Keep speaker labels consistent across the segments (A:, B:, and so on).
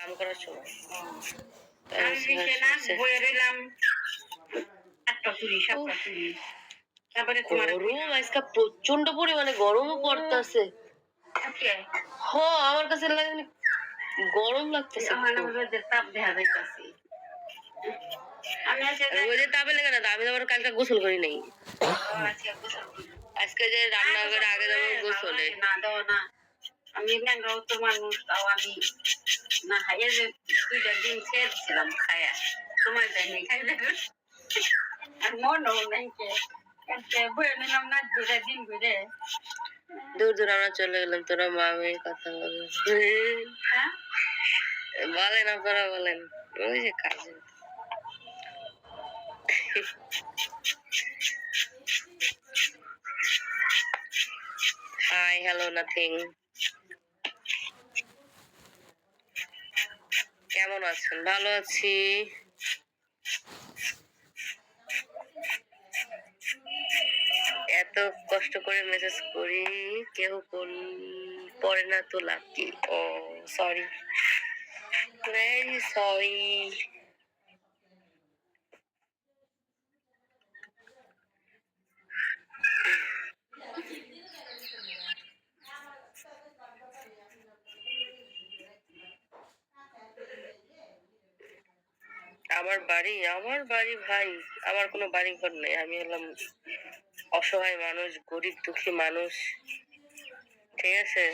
A: কাম করার সময় প্রচন্ড পরিমাণে গরমও পড়তেছে। আমার কাছে লাগে গরম লাগতেছে, তাপ দেখা যাইতেছে। রোদের তাপে লেগে না, আমি তো কালকে গোসল করি নাই। আজকে যে রান্না করে আগে যাবো গোসলে না দেওয়া না। আমি ম্যাঙ্গাও তো মানুষ, তাও আমি না খাইয়ে যে 2টা দিন খেয়েছিলাম, খায়া সময় দেয়নি খাইলে আর মনও নাই বয়ে নিলাম না 2টা দিন ঘুরে দূর দূর আমরা চলে গেলাম। তোরা মা মেয়ে কথা বলে বলেন, আপনারা বলেন। ওই যে কাজে হাই হ্যালো নাথিং। কেমন আছেন? ভালো আছি। এত কষ্ট করে মেসেজ করি, কেউ পড়ে না তো লাভ কি? ও সরি, ভেরি সরি। আমার বাড়ি ভাই, আমার কোনো বাড়ি ঘর নেই। আমি হলাম অসহায় মানুষ, গরিব দুঃখী মানুষ, ঠিক আছে?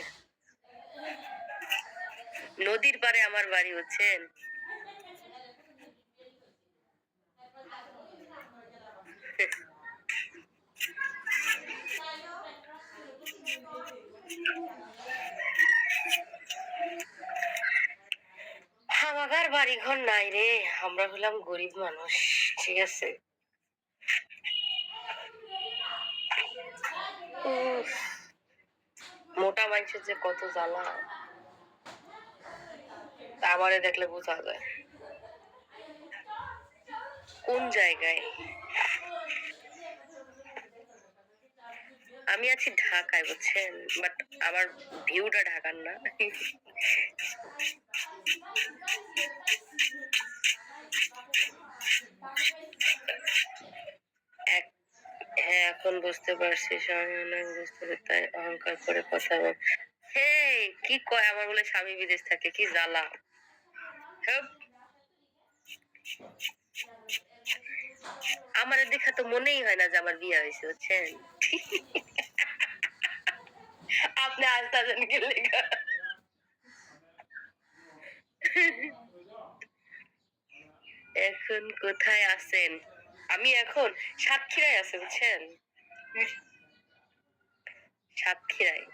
A: নদীর পাড়ে আমার বাড়ি, হচ্ছেন। আমার বাড়ি ঘর নাই রে, আমরা হলাম গরিব মানুষ, ঠিক আছে? মোটা মানুষের যে কত জ্বালা, আমারে দেখলে বোঝা যায় কোন জায়গায়। আমি আছি ঢাকায়, বুঝছেন, বাট আমার ভিউটা ঢাকার না। হ্যাঁ, এখন বুঝতে পারছি, বুঝতে পারি, তাই অহংকার করে কথা বল। হে কি কয়, আমার বলে স্বামী বিদেশ থাকে, কি জ্বালা। আমার দেখা তো মনেই হয় না যে আমার বিয়ে হয়েছে, বুঝছেন। আপনি আস্তে গেলে এখন কোথায় আছেন? আমি এখন সাতক্ষীরায় আছি, বুঝছেন, সাতক্ষীরায়।